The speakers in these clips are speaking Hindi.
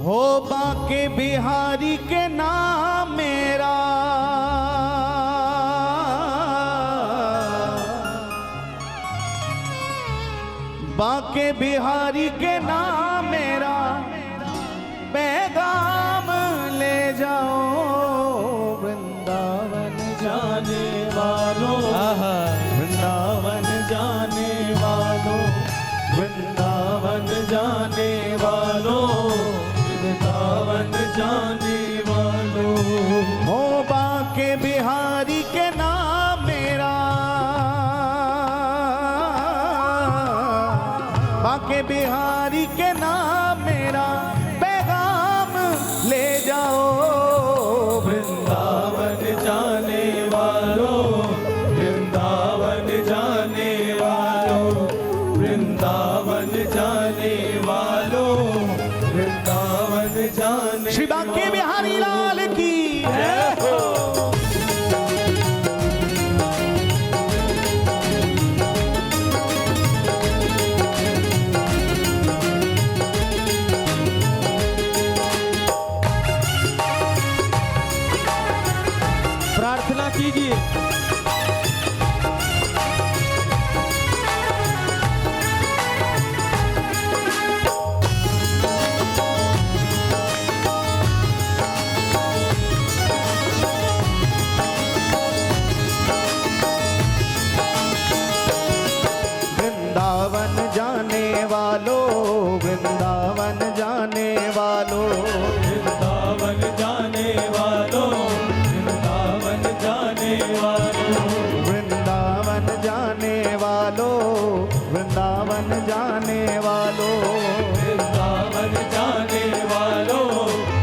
हो बाके बिहारी के नाम मेरा, बाके बिहारी के नाम मेरा पैगाम ले जाओ वृंदावन जाने वालों, वृंदावन जाने वालों, वृंदावन जाने वालों, वृंदावन जाने वालों। हो बाके बिहारी के नाम मेरा, बाके बिहारी के नाम मेरा पैगाम ले जाओ वृंदावन जाने वालों, वृंदावन जाने वालों, वृंदावन जाने वालों, वृंदावन जाने। श्री बाके बिहारी लाल की जय हो। प्रार्थना कीजिए। वृंदावन जाने वालों, वृंदावन जाने वालों, वृंदावन जाने वालों, वृंदावन जाने वालों, वृंदावन जाने वालों, वृंदावन जाने वालों, वृंदावन जाने वालों,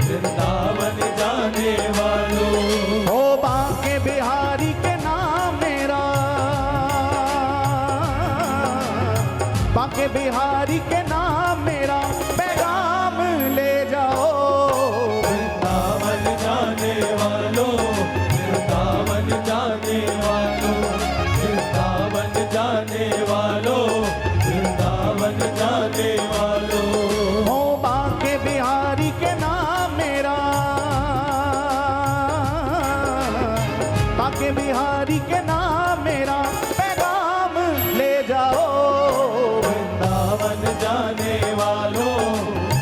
वृंदावन जाने वालों। हो बाके बिहारी के नाम मेरा, बाके बिहारी के नाम मेरा पैगाम ले जाओ वृंदावन जाने वालों, वृंदावन जाने वालों, वृंदावन जाने वालों, वृंदावन जाने वालों। हो बाके बिहारी के नाम मेरा, बाके बिहारी के नाम मेरा पैगाम ले जाओ वृंदावन जाने वालों,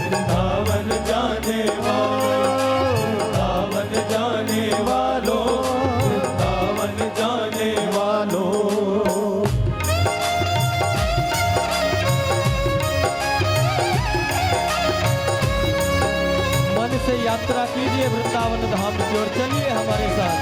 वृंदावन जाने वालों, वृंदावन जाने वालों, वृंदावन जाने वालों। मन से यात्रा कीजिए वृंदावन धाम की ओर, चलिए हमारे साथ।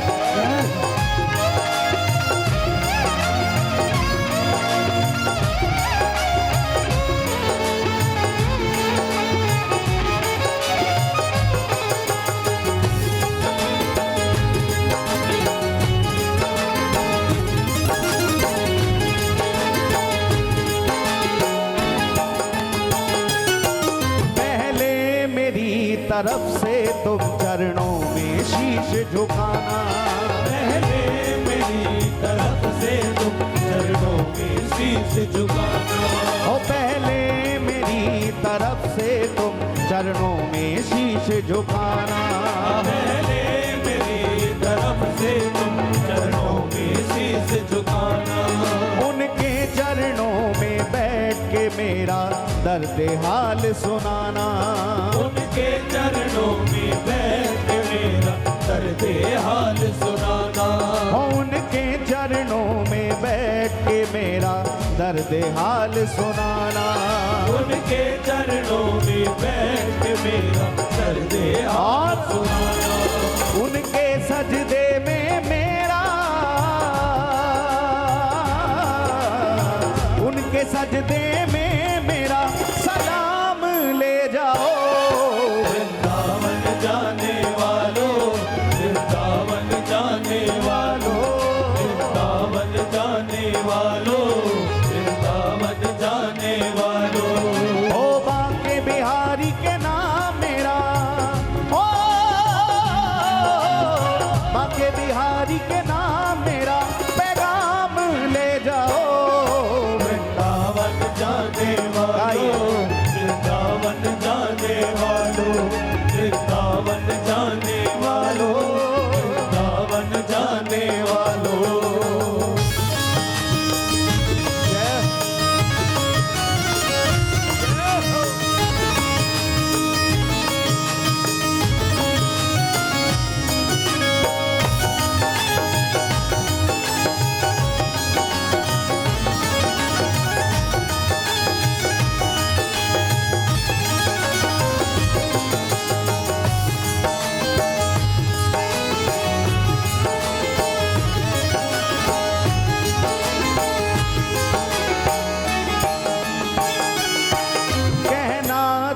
तरफ से तुम चरणों में शीश झुकाना, पहले मेरी तरफ से तुम चरणों में शीश झुकाना, ओ पहले मेरी तरफ से तुम चरणों में शीश झुकाना, पहले मेरी तरफ से तुम चरणों में शीश झुकाना। उनके चरणों में बैठ के मेरा दर्द हाल सुनाना, उनके चरणों में बैठ के मेरा दर्द हाल सुनाना, उनके चरणों में बैठ के मेरा दर्द हाल सुनाना, उनके चरणों में बैठ के मेरा दर्द हाल सुनाना। उनके सजदे में मेरा, उनके सजदे में मेरा सलाम ले जाओ वृंदावन जाने वालों, वृंदावन जाने वालों, वृंदावन जाने वालों, वृंदावन जाने वालों। ओ बाके बिहारी के नाम मेरा, ओ बाके बिहारी के नाम मेरा पैगाम ले जाओ वृंदावन जाने वालों, वृंदावन जाने वालों, वृंदावन जाने वालों, वृंदावन जाने वालों।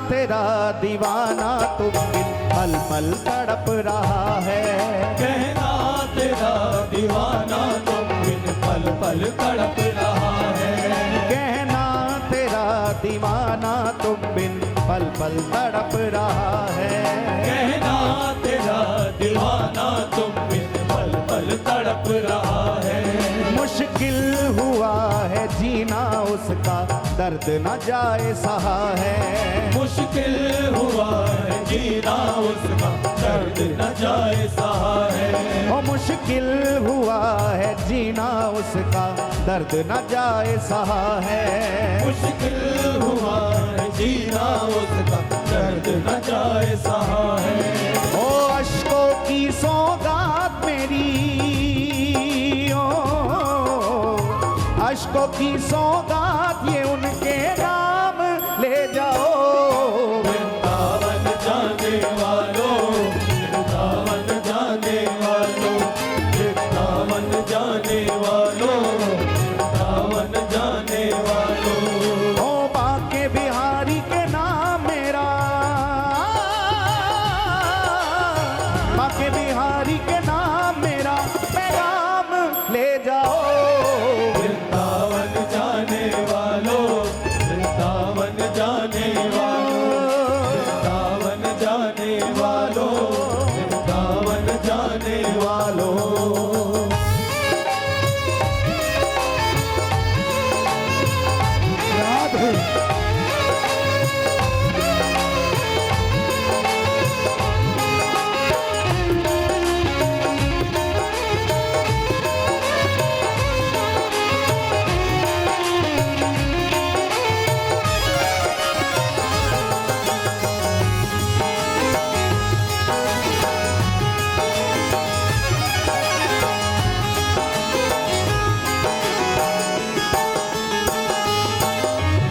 तेरा दीवाना तुम बिन पल पल तड़प रहा है। कहना तेरा दीवाना तुम बिन पल पल तड़प रहा है। कहना तेरा दीवाना तुम बिन पल पल तड़प रहा है। कहना तेरा दीवाना तुम बिन पल पल तड़प रहा है। मुश्किल हुआ है जीना उसका दर्द न जाए सहा है। मुश्किल हुआ है जीना उसका दर्द न जाए सहा है। ओ मुश्किल हुआ है जीना उसका दर्द न जाए सहा है। मुश्किल हुआ है जीना उसका दर्द न जाए सहा है। ओ अश्कों की सौगात मेरी, ओ अश्कों की सौगात ये उनके नाम ले जाओ। वृंदावन जाने वालों, वृंदावन जाने वालों, वृंदावन जाने वालों, वृंदावन जाने वालों। ओ बाके बिहारी के नाम मेरा, बाके बिहारी के नाम मेरा पैगाम ले जाओ। वृंदावन जाने वालों, वृंदावन जाने वालों, वृंदावन जाने वालों, वृंदावन जाने वालों। राधे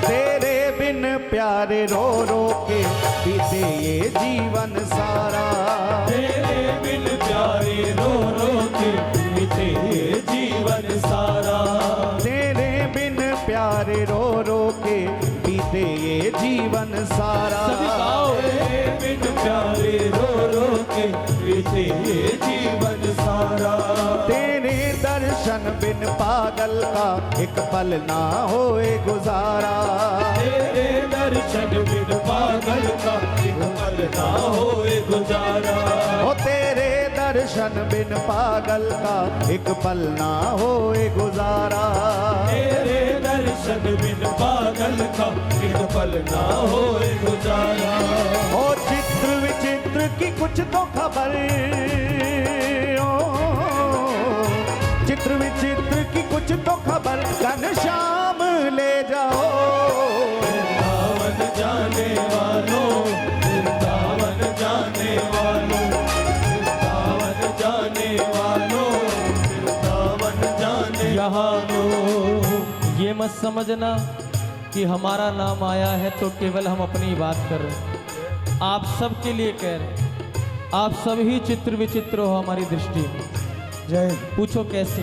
तेरे बिन प्यारे रो रो के बीते ये जीवन सारा। तेरे बिन प्यारे रो रो के बीते ये जीवन सारा। तेरे बिन प्यारे रो रो के बीते ये जीवन सारा। सभी गाओ। तेरे बिन प्यारे रो रो के बीते ये जीवन सारा। तेरे दर्शन बिन पागल का एक पल ना होए गुजारा। तेरे दर्शन बिन पागल का एक पल ना होए गुजारा। ओ तेरे दर्शन बिन पागल का एक पल ना होए गुजारा। तेरे दर्शन बिन पागल का एक पल ना होए गुजारा। ओ चित्र विचित्र की कुछ तो खबर, ओ चित्र विचित्र की कुछ तो खबर घनश्याम ले जाओ। वृंदावन जाने वालों, वृंदावन जाने वालों, वृंदावन जाने वालों, वृंदावन जाने यहाँ ये मत समझना कि हमारा नाम आया है तो केवल हम अपनी बात कर रहे हैं। आप सबके लिए कह रहे हैं। आप सब ही चित्र विचित्र हो हमारी दृष्टि में। जय पूछो कैसे?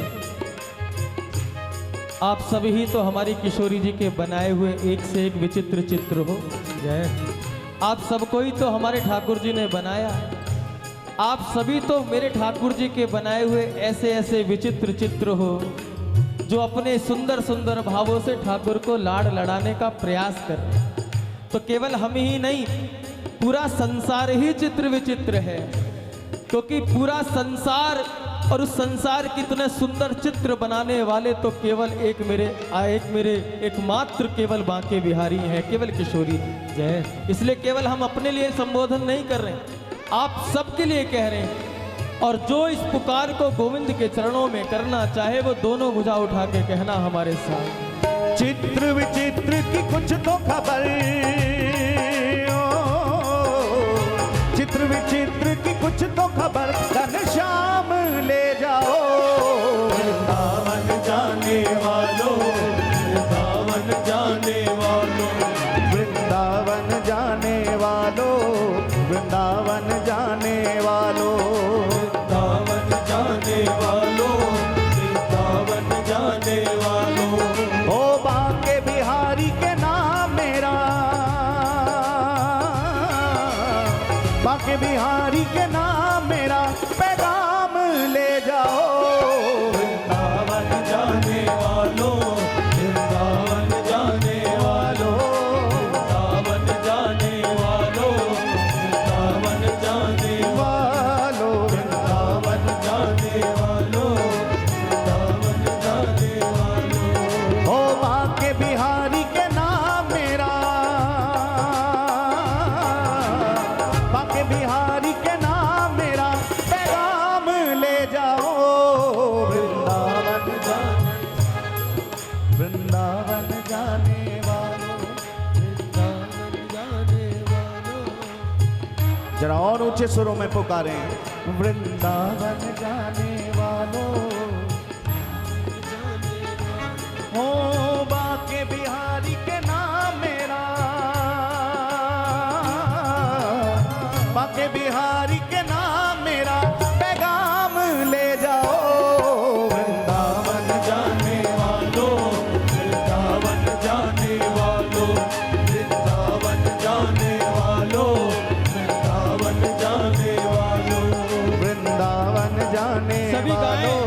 आप सब ही तो हमारी किशोरी जी के बनाए हुए एक से एक विचित्र चित्र हो। जय। आप सबको ही तो हमारे ठाकुर जी ने बनाया। आप सभी तो मेरे ठाकुर जी के बनाए हुए ऐसे ऐसे विचित्र चित्र हो जो अपने सुंदर सुंदर भावों से ठाकुर को लाड़ लड़ाने का प्रयास कर रहे हैं। तो केवल हम ही नहीं, पूरा संसार ही चित्र विचित्र है, क्योंकि पूरा संसार और उस संसार की इतने सुंदर चित्र बनाने वाले तो केवल एकमात्र केवल बांके बिहारी हैं, केवल किशोरी जय। इसलिए केवल हम अपने लिए संबोधन नहीं कर रहे, आप सबके लिए कह रहे हैं। और जो इस पुकार को गोविंद के चरणों में करना चाहे वो दोनों भुजा उठा के कहना हमारे साथ। चित्र विचित्र की कुछ तो खबर, चित्र विचित्र की कुछ तो खबर, घनश्याम ले जाओ। वृंदावन जाने वालों, वृंदावन जाने वालों, वृंदावन जाने वालों, वृंदावन जाने वालों, वृंदावन जाने वालों, वृंदावन जाने वालों। ओ बांके बिहारी के नाम मेरा, बांके बिहारी के नाम मेरा पैगाम ले जाओ। वृंदावन जाने वालों, वृंदावन जाने वालों, वृंदावन जाने वालों, वृंदावन जाने वालों, वृंदावन जाने वालों, वृंदावन जाने वालों। ओ बांके बिहारी के नाम मेरा, बांके बिहारी के नाम मेरा पैगाम ले जाओ। वृंदावन वृंदावन जाने वालों, वृंदावन जाने वालों। जरा और ऊंचे सुरों में पुकारें, वृंदावन जाने वालों, हो बांके बिहारी के नाम मेरा, बांके बिहारी के नाम मेरा पैगाम ले जाओ। वृंदावन जाने वालों, वृंदावन जाने वालों, वृंदावन जाने वालों, वृंदावन जाने वालों। वृंदावन जाने सभी गाएं। वालों,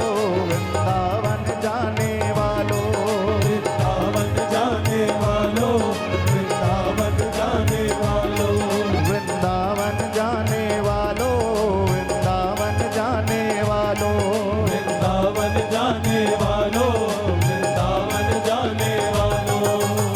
वृंदावन जाने वालों, वृंदावन जाने वालों, वृंदावन जाने वालों। वृंदावन जाने वालों, वृंदावन जाने वालों, वृंदावन जाने वालों, वृंदावन जाने वालों।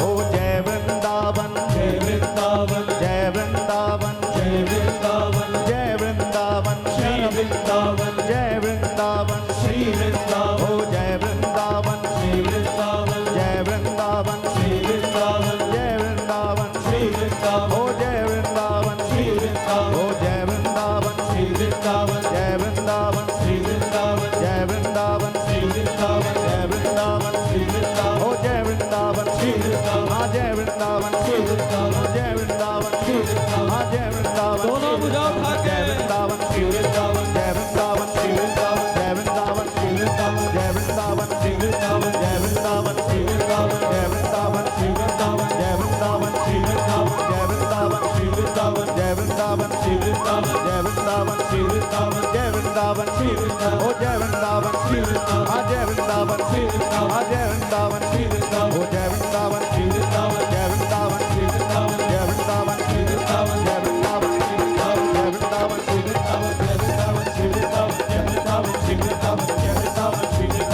ओ जय वृंदावन, जय वृंदावन, जय वृंदावन, जय वृंदावन, जय वृंदावन, श्री वृंदावन, जय वृंदावन, श्री वृंदावन, ओ जय वृंदावन, श्री वृंदावन, जय वृंदावन, श्री वृंदावन, जय वृंदावन, श्री वृंदावन, ओ जय वृंदावन, श्री वृंदावन, ओ जय वृंदावन, श्री वृंदावन, जय वृंदावन, श्री वृंदावन, जय वृंदावन, श्री वृंदावन, जय वृंदावन, श्री वृंदावन, ओ जय वृंदावन, श्री वृंदावन, हाँ जय वृंदावन, श्री वृंदावन, जय वृंदावन, श्री वृंदावन, हाँ जय वृंदावन, दोनों भुजा उठा के जय वृंदावन, श्री वृंदावन, जय वृंदावन, श्री वृंदावन, जय वृंदावन, श्री वृंदावन, जय वृंदावन, श्री वृंदावन, जय वृंदावन, श्री वृंदावन, जय वृंदावन, श्री वृंदावन, जय वृंदावन, श्री वृंदावन, जय वृंदावन, श्री वृंदावन, जय वृंदावन, श्री वृंदावन, जय वृंदावन, श्री वृंदावन, जय वृंदावन, श्री वृंदावन, ओ जय वृंदावन, श्री वृंदावन, हाँ जय वृंदावन, श्री वृंदावन, हाँ जय वृंदावन, श्री वृंदावन, ओ जय वृंदावन, श्री वृंदावन, जय वृंदावन, श्री वृंदावन, जय वृंदावन, श्री वृंदावन, जय वृंदावन, श्री वृंदावन, जय वृंदावन, श्री वृंदावन, जय वृंदावन, श्री वृंदावन, जय वृंदावन, श्री वृंदावन, जय वृंदावन, श्री वृंदावन, जय वृंदावन, श्री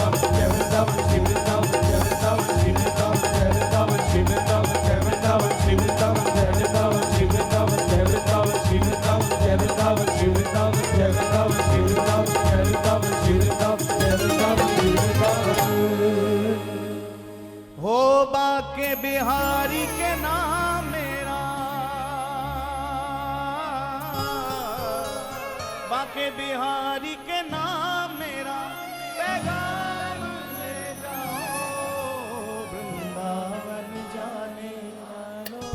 वृंदावन, जय वृंदावन, श्री वृंदावन, जय वृंदावन, श्री वृंदावन, जय वृंदावन, श्री वृंदावन, जय वृंदावन, श्री वृंदावन, जय वृंदावन, श्री वृंदावन, जय वृंदावन, श्री वृंदावन, जय वृंदावन, श्री वृंदावन, जय वृंदावन, श्री वृंदावन, जय वृंदावन, श्री वृंदावन। हो बांके बिहारी के नाम मेरा, बांके बिहारी के नाम मेरा पैगाम ले जाओ। वृंदावन जाने वालों,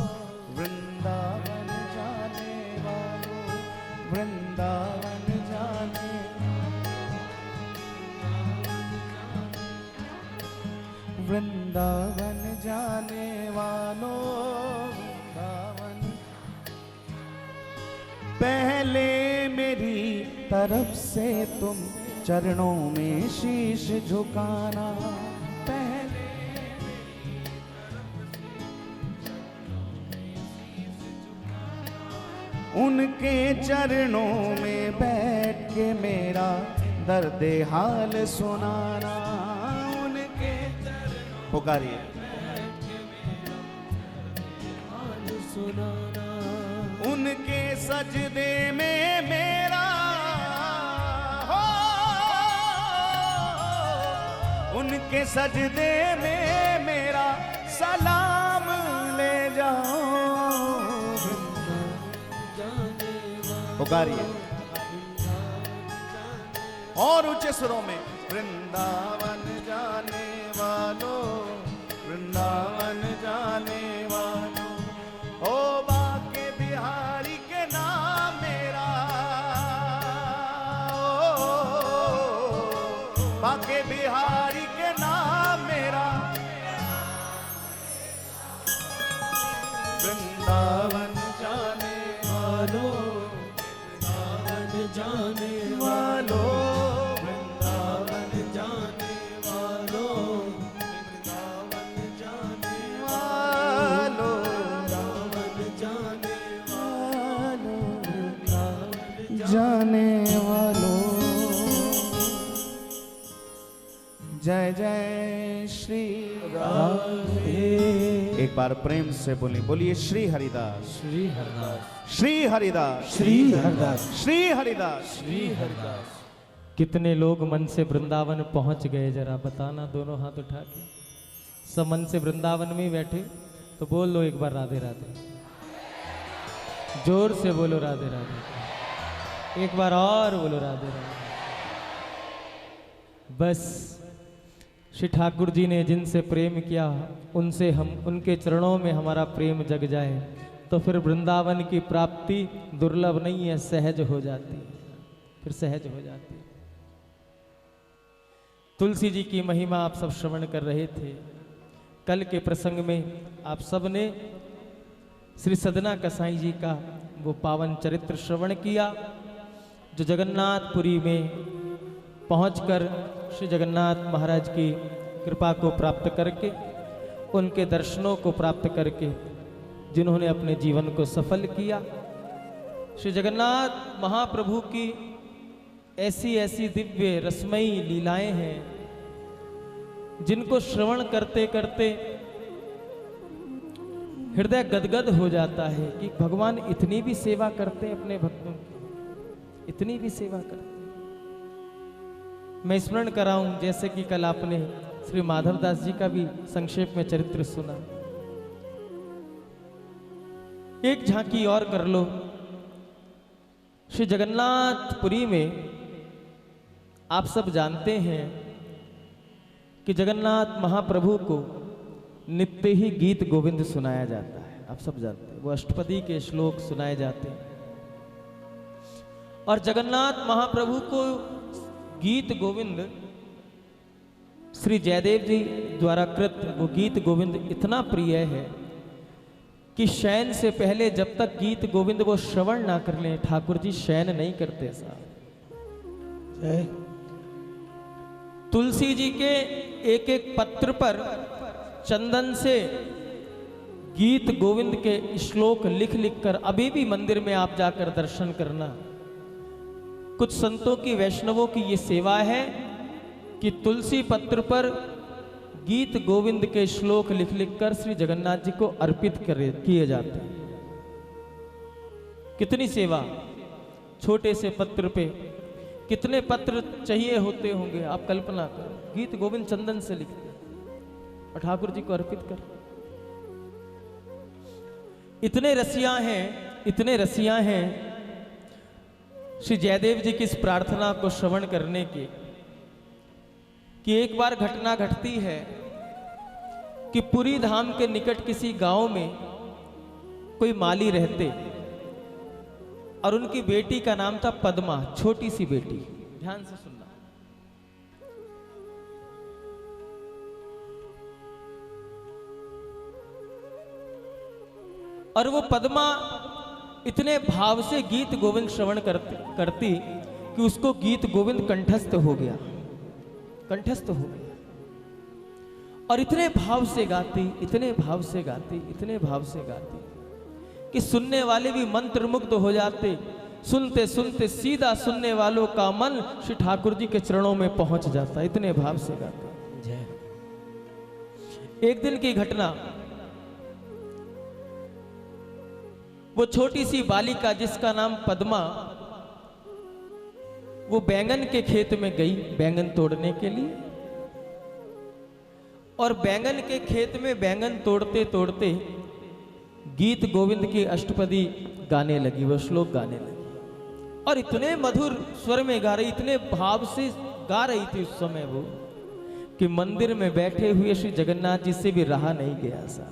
वृंदावन जाने वालों, वृंदावन जाने, वृंदावन जाने वालों, वृंदावन पहले मेरी तरफ से तुम चरणों में शीश झुकाना, पहले उनके चरणों में बैठ के मेरा दर्दे हाल सुनाना उनके पुकारिए उनके सजदे में मेरा हो उनके सजदे में मेरा सलाम ले जाओ पुकारिए और ऊंचे सुरों में वृंदावन जाने वालों वृंदावन जाने वालों ओ बाके बिहारी के नाम मेरा ओ बाके बिहारी के नाम मेरा वृंदावन जाने वालों जाने वालों वृंदावन जाने वालों वृंदावन जाने वालों वृंदावन जाने वालों वृंदावन जाने वालों जय जय श्री राधे। एक बार प्रेम से बोलिए श्री हरिदास श्री हरदास श्री हरिदास श्री हरदास श्री हरिदास श्री हरदास। कितने लोग मन से वृंदावन पहुंच गए जरा बताना दोनों हाथ उठा के। सब मन से वृंदावन में ही बैठे तो बोल लो एक बार राधे राधे, जोर से बोलो राधे राधे, एक बार और बोलो राधे राधे। बस श्री ठाकुर जी ने जिनसे प्रेम किया उनसे हम उनके चरणों में हमारा प्रेम जग जाए तो फिर वृंदावन की प्राप्ति दुर्लभ नहीं है, सहज हो जाती है, फिर सहज हो जाती है। तुलसी जी की महिमा आप सब श्रवण कर रहे थे। कल के प्रसंग में आप सब ने श्री सदना कसाई जी का वो पावन चरित्र श्रवण किया जो जगन्नाथपुरी में पहुंचकर श्री जगन्नाथ महाराज की कृपा को प्राप्त करके उनके दर्शनों को प्राप्त करके जिन्होंने अपने जीवन को सफल किया। श्री जगन्नाथ महाप्रभु की ऐसी ऐसी दिव्य रसमयी लीलाएं हैं जिनको श्रवण करते करते हृदय गदगद हो जाता है कि भगवान इतनी भी सेवा करते हैं अपने भक्तों की, इतनी भी सेवा करते हैं। मैं स्मरण कराऊं जैसे कि कल आपने श्री माधवदास जी का भी संक्षेप में चरित्र सुना। एक झांकी और कर लो। श्री जगन्नाथपुरी में आप सब जानते हैं कि जगन्नाथ महाप्रभु को नित्य ही गीत गोविंद सुनाया जाता है। आप सब जानते हैं वो अष्टपदी के श्लोक सुनाए जाते हैं और जगन्नाथ महाप्रभु को गीत गोविंद श्री जयदेव जी द्वारा कृत वो गीत गोविंद इतना प्रिय है कि शयन से पहले जब तक गीत गोविंद वो श्रवण ना कर लें ठाकुर जी शयन नहीं करते साहब। जय। तुलसी जी के एक एक पत्र पर चंदन से गीत गोविंद के श्लोक लिख लिख कर अभी भी मंदिर में आप जाकर दर्शन करना। कुछ संतों की वैष्णवों की ये सेवा है कि तुलसी पत्र पर गीत गोविंद के श्लोक लिख लिख कर श्री जगन्नाथ जी को अर्पित किए जाते हैं। कितनी सेवा। छोटे से पत्र पे कितने पत्र चाहिए होते होंगे आप कल्पना करो। गीत गोविंद चंदन से लिखते और ठाकुर जी को अर्पित कर। इतने रसिया हैं श्री जयदेव जी की इस प्रार्थना को श्रवण करने की कि एक बार घटना घटती है कि पुरी धाम के निकट किसी गांव में कोई माली रहते और उनकी बेटी का नाम था पद्मा, छोटी सी बेटी। ध्यान से सुनना। और वो पद्मा इतने भाव से गीत गोविंद श्रवण करती कि उसको गीत गोविंद कंठस्थ हो गया और इतने भाव से गाती कि सुनने वाले भी मंत्रमुग्ध हो जाते सुनते सुनते सीधा सुनने वालों का मन श्री ठाकुर जी के चरणों में पहुंच जाता, इतने भाव से गाते। जय। एक दिन की घटना, वो छोटी सी बालिका जिसका नाम पद्मा, वो बैंगन के खेत में गई बैंगन तोड़ने के लिए, और बैंगन के खेत में बैंगन तोड़ते तोड़ते गीत गोविंद की अष्टपदी गाने लगी, वो श्लोक गाने लगी, और इतने मधुर स्वर में गा रही, इतने भाव से गा रही थी उस समय वो, कि मंदिर में बैठे हुए श्री जगन्नाथ जी से भी रहा नहीं गया सा।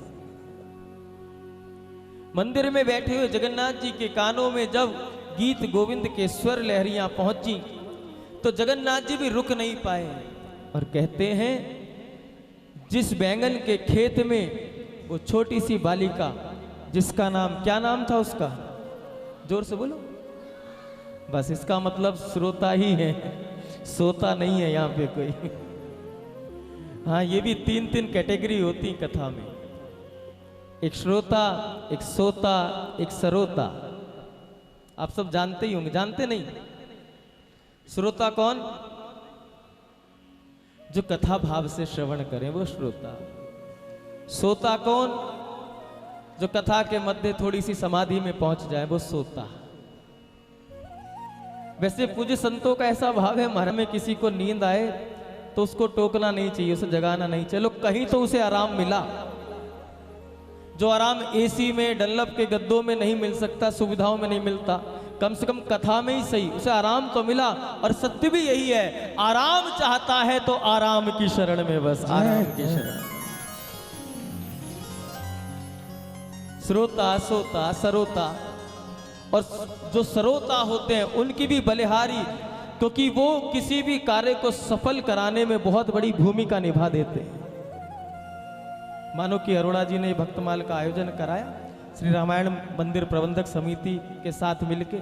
मंदिर में बैठे हुए जगन्नाथ जी के कानों में जब गीत गोविंद के स्वर लहरियां पहुंची तो जगन्नाथ जी भी रुक नहीं पाए, और कहते हैं जिस बैंगन के खेत में वो छोटी सी बालिका, जिसका नाम, क्या नाम था उसका, जोर से बोलो, बस इसका मतलब श्रोता ही है, सोता नहीं है यहाँ पे कोई। हाँ, ये भी 3 कैटेगरी होती कथा में, एक श्रोता, एक सोता, एक सरोता। आप सब जानते ही होंगे, जानते नहीं? श्रोता कौन? जो कथा भाव से श्रवण करें वो श्रोता। सोता कौन? जो कथा के मध्य थोड़ी सी समाधि में पहुंच जाए वो सोता। वैसे पूज्य संतों का ऐसा भाव है, हमारे में किसी को नींद आए तो उसको टोकना नहीं चाहिए, उसे जगाना नहीं, चलो कहीं तो उसे आराम मिला। जो आराम एसी में, डनलप के गद्दों में नहीं मिल सकता, सुविधाओं में नहीं मिलता, कम से कम कथा में ही सही उसे आराम तो मिला। और सत्य भी यही है, आराम चाहता है तो आराम की शरण में, बस आराम की शरण। श्रोता, सोता, सरोता, और जो सरोता होते हैं उनकी भी बलिहारी, क्योंकि वो किसी भी कार्य को सफल कराने में बहुत बड़ी भूमिका निभा देते हैं। मानो कि अरोड़ा जी ने भक्तमाल का आयोजन कराया श्री रामायण मंदिर प्रबंधक समिति के साथ मिलके,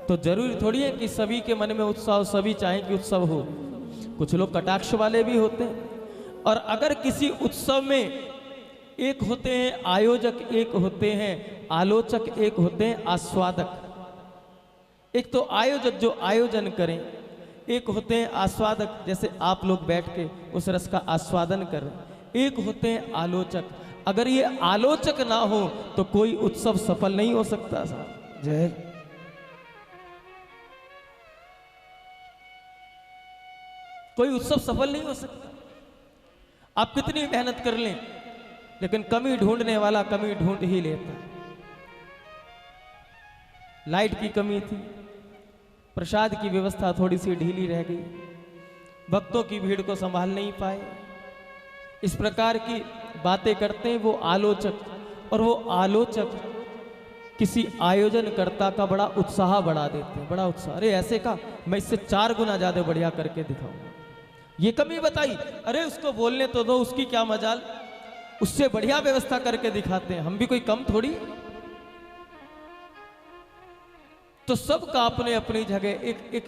तो जरूरी थोड़ी है कि सभी के मन में उत्साह, सभी चाहें कि उत्सव हो। कुछ लोग कटाक्ष वाले भी होते हैं, और अगर किसी उत्सव में एक होते हैं आयोजक, एक होते हैं आलोचक, एक होते हैं आस्वादक। एक तो आयोजक जो आयोजन करें, एक होते हैं आस्वादक, जैसे आप लोग बैठ के उस रस का आस्वादन करें, एक होते हैं आलोचक। अगर ये आलोचक ना हो तो कोई उत्सव सफल नहीं हो सकता साहब। जय। कोई उत्सव सफल नहीं हो सकता। आप कितनी मेहनत कर लें, लेकिन कमी ढूंढने वाला कमी ढूंढ ही लेता। लाइट की कमी थी, प्रसाद की व्यवस्था थोड़ी सी ढीली रह गई, भक्तों की भीड़ को संभाल नहीं पाए, इस प्रकार की बातें करते हैं वो आलोचक। और वो आलोचक किसी आयोजनकर्ता का बड़ा उत्साह बढ़ा देते हैं, बड़ा उत्साह, अरे ऐसे का मैं इससे 4 गुना ज्यादा बढ़िया करके दिखाऊंगा, ये कमी बताई, अरे उसको बोलने तो दो, उसकी क्या मजाल, उससे बढ़िया व्यवस्था करके दिखाते हैं, हम भी कोई कम थोड़ी। तो सबका अपने अपनी जगह एक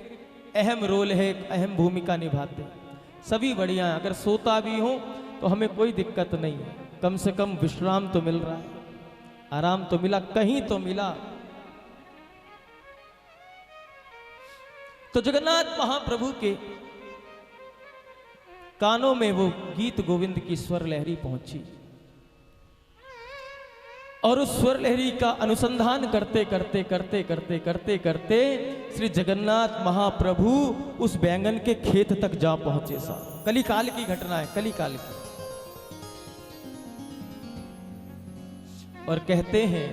अहम रोल है, एक अहम भूमिका निभाते हैं, सभी बढ़िया है। अगर सोता भी हो तो हमें कोई दिक्कत नहीं है, कम से कम विश्राम तो मिल रहा है, आराम तो मिला, कहीं तो मिला। तो जगन्नाथ महाप्रभु के कानों में वो गीत गोविंद की स्वर लहरी पहुंची, और उस स्वर लहरी का अनुसंधान करते करते करते करते करते करते श्री जगन्नाथ महाप्रभु उस बैंगन के खेत तक जा पहुंचे। साहब कलिकाल की घटना है, कलिकाल की। और कहते हैं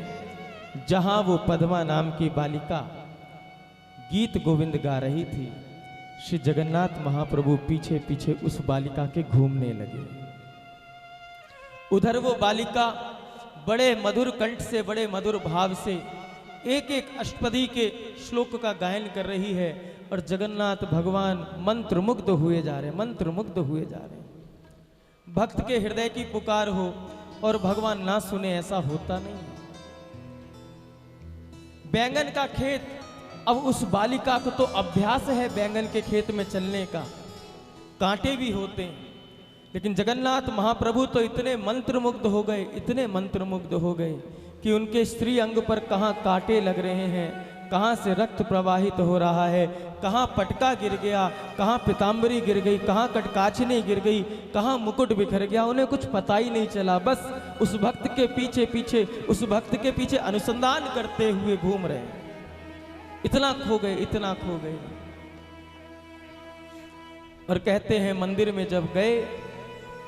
जहां वो पद्मा नाम की बालिका गीत गोविंद गा रही थी, श्री जगन्नाथ महाप्रभु पीछे पीछे उस बालिका के घूमने लगे। उधर वो बालिका बड़े मधुर कंठ से, बड़े मधुर भाव से एक एक अष्टपदी के श्लोक का गायन कर रही है, और जगन्नाथ भगवान मंत्रमुग्ध हुए जा रहे हैं, मंत्रमुग्ध हुए जा रहे हैं। भक्त के हृदय की पुकार हो और भगवान ना सुने, ऐसा होता नहीं। बैंगन का खेत, अब उस बालिका को तो अभ्यास है बैंगन के खेत में चलने का, कांटे भी होते हैं, लेकिन जगन्नाथ महाप्रभु तो इतने मंत्रमुग्ध हो गए, इतने मंत्रमुग्ध हो गए कि उनके स्त्री अंग पर कहाँ कांटे लग रहे हैं, कहाँ से रक्त प्रवाहित हो रहा है, कहाँ पटका गिर गया, कहाँ पीताम्बरी गिर गई, कहाँ कटकाचनी गिर गई, कहाँ मुकुट बिखर गया, उन्हें कुछ पता ही नहीं चला। बस उस भक्त के पीछे पीछे, उस भक्त के पीछे अनुसंधान करते हुए घूम रहे हैं। इतना खो गए, इतना खो गए। और कहते हैं मंदिर में जब गए,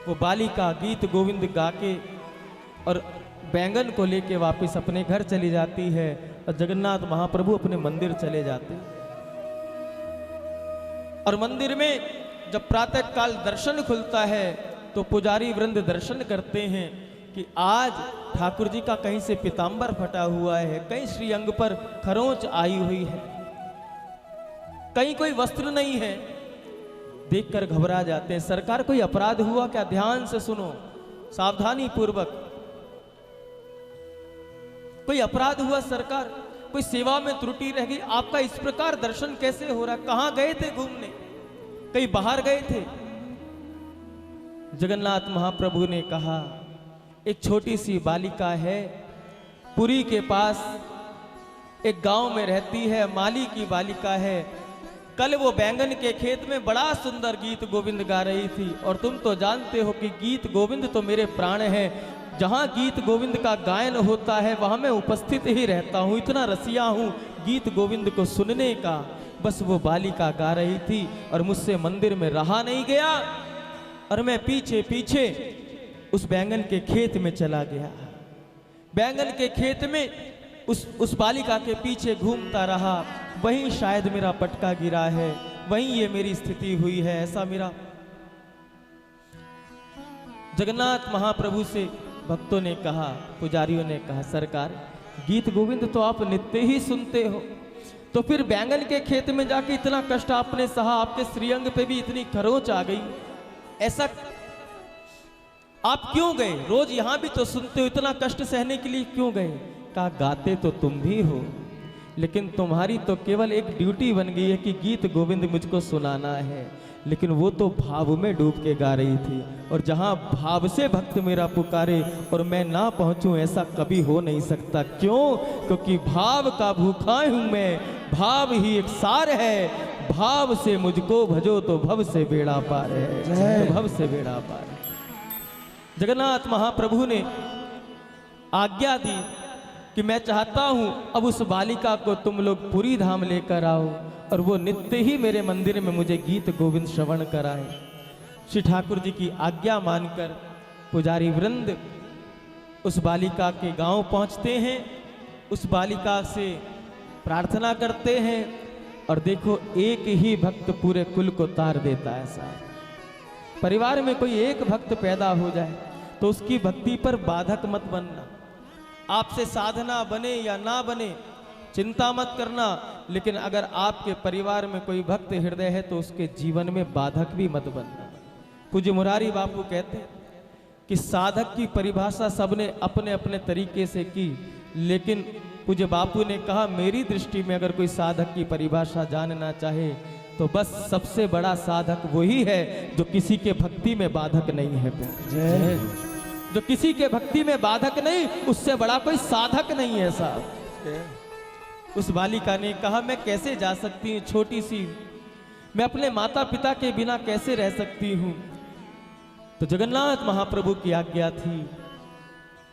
वो बालिका गीत गोविंद गा के और बैंगन को लेके वापस अपने घर चली जाती है, और जगन्नाथ महाप्रभु अपने मंदिर चले जाते। और मंदिर में जब प्रातः काल दर्शन खुलता है तो पुजारी वृंद दर्शन करते हैं कि आज ठाकुर जी का कहीं से पीताम्बर फटा हुआ है, कहीं श्रीअंग पर खरोंच आई हुई है, कहीं कोई वस्त्र नहीं है। देखकर घबरा जाते हैं। सरकार कोई अपराध हुआ क्या? ध्यान से सुनो, सावधानी पूर्वक। कोई अपराध हुआ सरकार? कोई सेवा में त्रुटि रह गई? आपका इस प्रकार दर्शन कैसे हो रहा? कहां गए थे घूमने? कहीं बाहर गए थे? जगन्नाथ महाप्रभु ने कहा, एक छोटी सी बालिका है, पुरी के पास एक गांव में रहती है, माली की बालिका है। कल वो बैंगन के खेत में बड़ा सुंदर गीत गोविंद गा रही थी, और तुम तो जानते हो कि गीत गोविंद तो मेरे प्राण है। जहां गीत गोविंद का गायन होता है वहां मैं उपस्थित ही रहता हूं, इतना रसिया हूं गीत गोविंद को सुनने का। बस वो बालिका गा रही थी और मुझसे मंदिर में रहा नहीं गया, और मैं पीछे पीछे उस बैंगन के खेत में चला गया। बैंगन के खेत में उस बालिका के पीछे घूमता रहा। वहीं शायद मेरा पटका गिरा है, वहीं ये मेरी स्थिति हुई है। ऐसा मेरा जगन्नाथ महाप्रभु से भक्तों ने कहा, पुजारियों ने कहा, सरकार गीत गोविंद तो आप नित्य ही सुनते हो, तो फिर बैंगन के खेत में जाके इतना कष्ट आपने सहा, आपके श्रीअंग पे भी इतनी खरोंच आ गई, ऐसा आप क्यों गए? रोज यहां भी तो सुनते हो, इतना कष्ट सहने के लिए क्यों गए? कहा, गाते तो तुम भी हो, लेकिन तुम्हारी तो केवल एक ड्यूटी बन गई है कि गीत गोविंद मुझको सुनाना है। लेकिन वो तो भाव में डूब के गा रही थी, और जहां भाव से भक्त मेरा पुकारे और मैं ना पहुंचूं, ऐसा कभी हो नहीं सकता। क्यों? क्योंकि भाव का भूखा हूं मैं, भाव ही एक सार है। भाव से मुझको भजो तो भव से बेड़ा पार है, तो भव से बेड़ा पार है। जगन्नाथ महाप्रभु ने आज्ञा दी कि मैं चाहता हूं अब उस बालिका को तुम लोग पुरी धाम लेकर आओ, और वो नित्य ही मेरे मंदिर में मुझे गीत गोविंद श्रवण कराए। श्री ठाकुर जी की आज्ञा मानकर पुजारी वृंद उस बालिका के गांव पहुंचते हैं, उस बालिका से प्रार्थना करते हैं, और देखो एक ही भक्त पूरे कुल को तार देता है। साहब, परिवार में कोई एक भक्त पैदा हो जाए तो उसकी भक्ति पर बाधक मत बनना। आपसे साधना बने या ना बने चिंता मत करना, लेकिन अगर आपके परिवार में कोई भक्त हृदय है तो उसके जीवन में बाधक भी मत बनना। पूज्य मुरारी बापू कहते हैं कि साधक की परिभाषा सबने अपने अपने तरीके से की, लेकिन पूज्य बापू ने कहा, मेरी दृष्टि में अगर कोई साधक की परिभाषा जानना चाहे तो बस सबसे बड़ा साधक वही है जो किसी के भक्ति में बाधक नहीं है। जो किसी के भक्ति में बाधक नहीं, उससे बड़ा कोई साधक नहीं है साहब। उस बालिका ने कहा, मैं कैसे जा सकती हूँ, छोटी सी, मैं अपने माता पिता के बिना कैसे रह सकती हूँ? तो जगन्नाथ महाप्रभु की आज्ञा थी,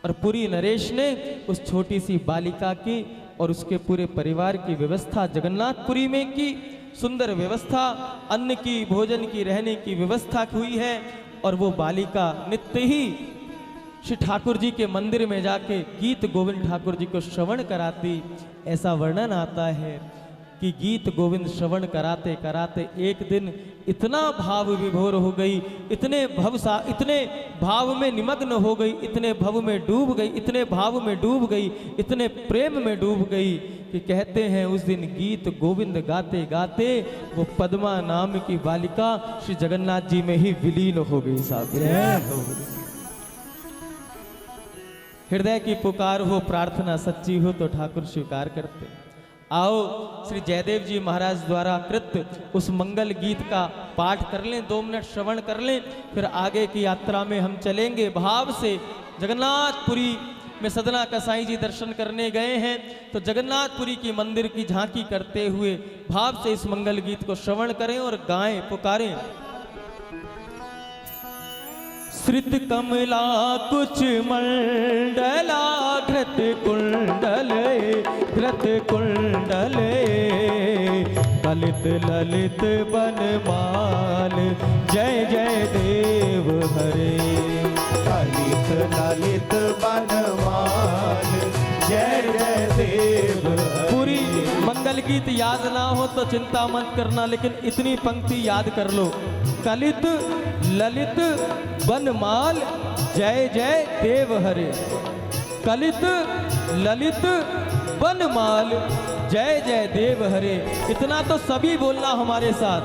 और पुरी नरेश ने उस छोटी सी बालिका की और उसके पूरे परिवार की व्यवस्था जगन्नाथपुरी में की। सुंदर व्यवस्था, अन्न की, भोजन की, रहने की व्यवस्था हुई है, और वो बालिका नित्य ही श्री ठाकुर जी के मंदिर में जाके गीत गोविंद ठाकुर जी को श्रवण कराती। ऐसा वर्णन आता है कि गीत गोविंद श्रवण कराते कराते एक दिन इतना भाव विभोर हो गई, इतने भाव में निमग्न हो गई, इतने भाव में डूब गई, इतने भाव में डूब गई, इतने प्रेम में डूब गई कि कहते हैं उस दिन गीत गोविंद गाते गाते वो पद्मा नाम की बालिका श्री जगन्नाथ जी में ही विलीन हो गई। साहब, हृदय की पुकार हो, प्रार्थना सच्ची हो तो ठाकुर स्वीकार करते। आओ श्री जयदेव जी महाराज द्वारा कृत उस मंगल गीत का पाठ कर लें, 2 मिनट श्रवण कर लें, फिर आगे की यात्रा में हम चलेंगे भाव से जगन्नाथपुरी में सदना कसाई जी दर्शन करने गए हैं, तो जगन्नाथपुरी की मंदिर की झांकी करते हुए भाव से इस मंगल गीत को श्रवण करें और गाएं, पुकारें। श्रित कमला कुछ मंडला घृत कुंडल घृत कुंडल कलित ललित बनमाल जय जय देव हरे। ललित ललित बनमाल जय जय देव हरे। पूरी मंगल गीत याद ना हो तो चिंता मत करना, लेकिन इतनी पंक्ति याद कर लो। कलित ललित बनमाल जय जय देव हरे। कलित ललित बनमाल जय जय देव हरे। इतना तो सभी बोलना हमारे साथ।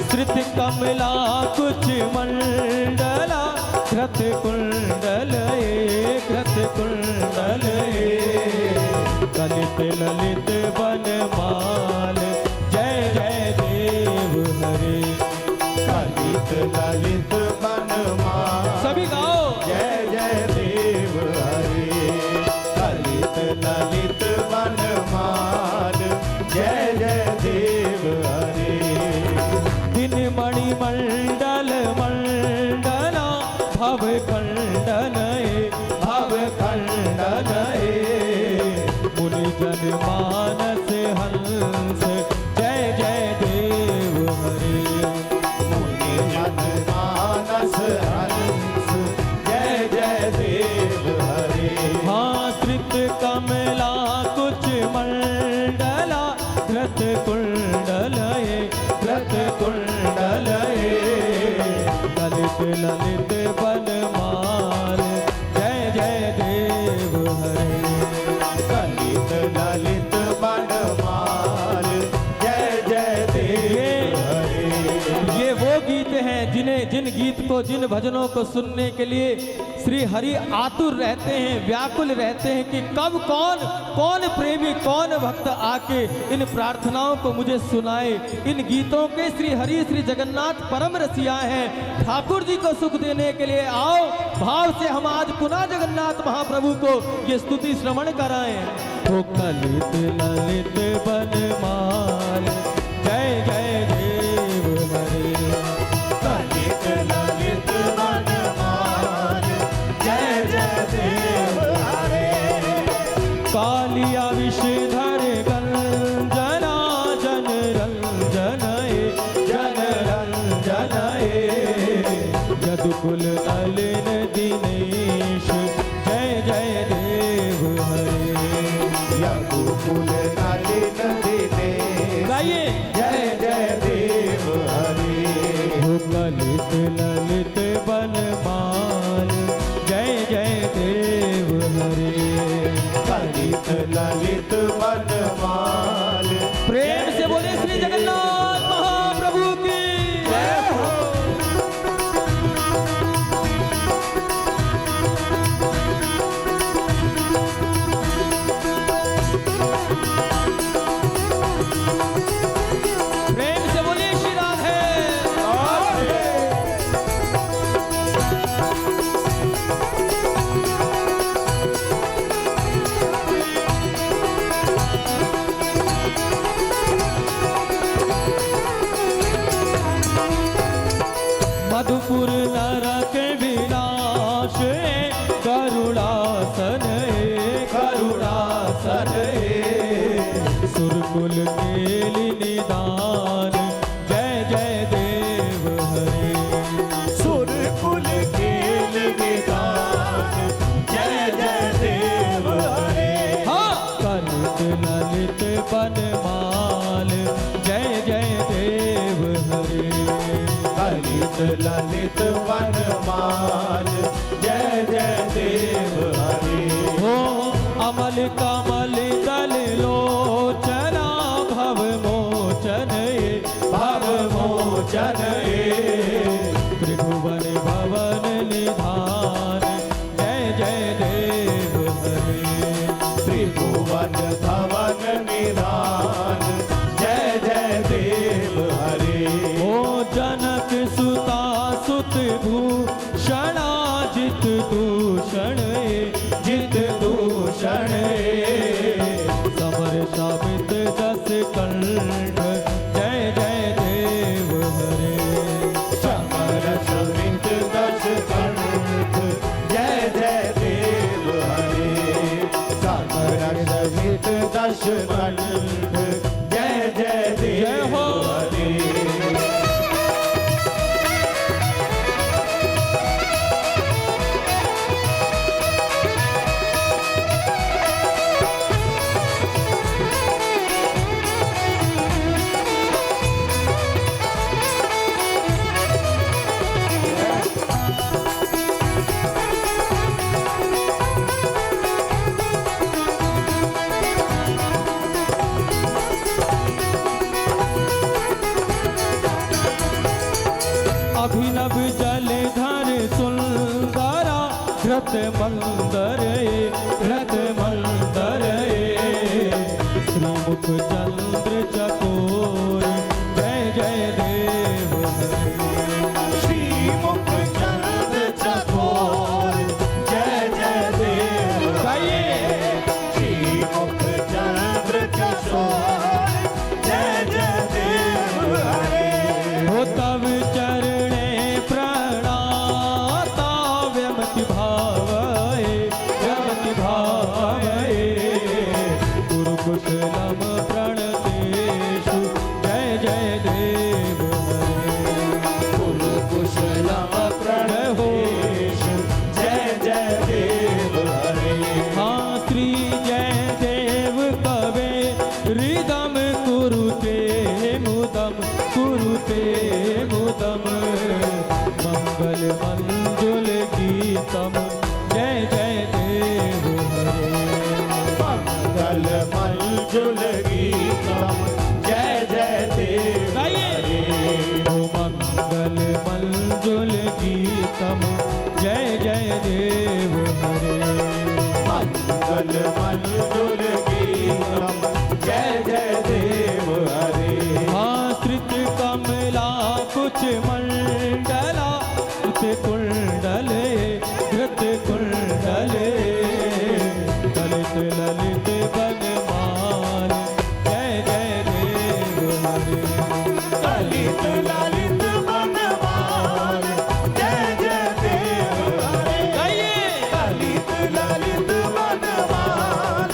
श्रित कमला कुछ मंडला घृत कुंडल घृत कुंडल कलित ललित बनमाल जय जय देव हरे। ललित ललित बनमाल सभी गाओ जय जय देव हरे। ललित ललित बनमाल जय जय देव हरे। दिन मणि मंडल मंडला भव खंडन भव खंडन मुनि जन मानस हंस जय जय देव हरे। मुनि जन मानस हंस जय जय देव हरे। हाँ श्रित कमला कुछ मंडला घृत कुंडल घृत कुंडल ललित ललित बनमाल जय जय देव हरे। ललित ललित बनमाल जय जय देव हरे। ये वो गीत हैं जिन गीत को, जिन भजनों को सुनने के लिए श्री हरि आतुर रहते हैं, व्याकुल रहते हैं कि कब कौन प्रेमी, कौन भक्त आके इन प्रार्थनाओं को मुझे सुनाए। इन गीतों के श्री हरि श्री जगन्नाथ परम रसिया हैं। ठाकुर जी को सुख देने के लिए आओ, भाव से हम आज पुनः जगन्नाथ महाप्रभु को ये स्तुति श्रवण कराएं। तो कलित ललित बनमाल जय जय देव हरे। ललित ललित बनमाल जय जय देव हरे। कालिया विषधर गंजना जन रंजन जन रंजन यदुकुल नलिन दिनेश जय जय देव हरे। यदुकुल नलिन दिनेश गाइए जय जय देव हरे। ललित ललित बनमाल जय जय देव हरे। ललित ललित बनमाल प्रेम से बोले श्री जगन्नाथ महाप्रभु की जय हो। प्रेम से बोले श्री राधे। मधुपुर नरक विनाश करुणासन करुणासन सुरकुल केलि निदान जय जय देव हरे। सुरकुल केल निदान जय जय देव हरे। हाँ कलित ललित बनमाल जय जय देव हरे। ललित ललित बनमाल जय जय देव हरे। हो अमल कमल दल लोचना भव मोचन भव मोचन त्रिभुवन भवन निधान जय जय देव हरे। त्रिभुवन धवन निधान जय जय देव हरे। ओ जनक सुता सुत भूषणा जित दूषण जित रत मंदर श्रीमुख चंद्र चकोर जय जय देव हरे। श्रीमुख चंद्र चकोर जय जय देव हरे। श्रीमुख चंद्र चकोर जय जय देव हरे। हो तव चरणे प्रणाता व्यमति भावये गुरु कुशलम प्रणतेषु जय जय देव हरे। गुरु कुशलम प्रणतेषु जय जय देव हरे। हाँ श्री जय देव कवे हृदम कुरुते मुदम मंगल मंजुल गीतम जय जय देव हरे। मंगल मंजुल गीतम जय जय देव हरे। मंगल मंजुल गीतम जय जय देव हरे। मंगल मंजुल गीतम जय जय देव हरे। आश्रित कमला कुछ मंडला कुंडले धृत कुंडले ललित ललित बनमाल जय जय देव हरे। ललित ललित बनमाल जय जय देव हरे। ललित ललित बनमाल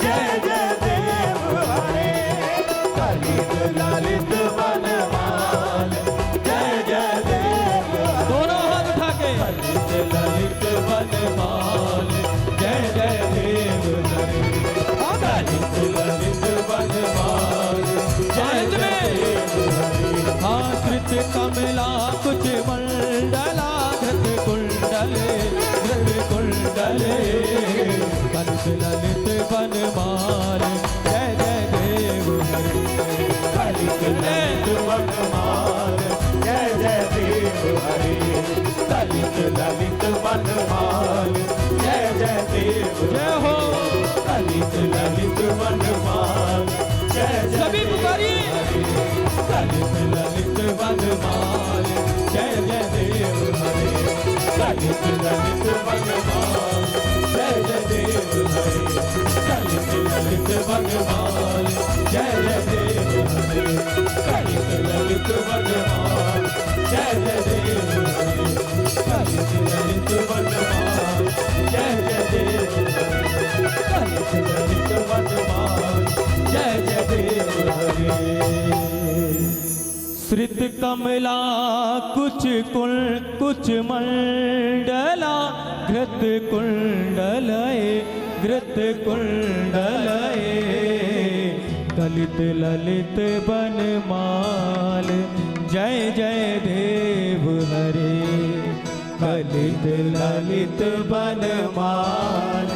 जय जय देव हरे। ललित ललित बनमाल जय जय देव हरे। दोनों हाथ उठा के ललित ललित बनमाल जय जय देव हरे। ललित ललित बनमाल जय जय देव हरे। आश्रित कमला कुछ मंडला धृत कुंडले ललित ललित बनमाल जय जय देव हरे। ललित ललित बनमाल जय जय देव हरे। ललित ललित बनमाल जय जय देव जय हो ललित ललित बनमाल जय जय सभी पुकारिए। ललित ललित बनमाल जय जय देव हरे। ललित ललित बनमाल जय जय देव हरे। ललित ललित बनमाल जय जय देव हरे। ललित ललित बनमाल जय जय देव हरे। ललित ललित बनमाल जय जय देव हरे। ललित ललित बनमाल जय जय देव हरे। श्रित कमला कुछ मंडला घृत कुंडलये ललित ललित बनमाल जय जय देव हरे। ललित ललित बनमाल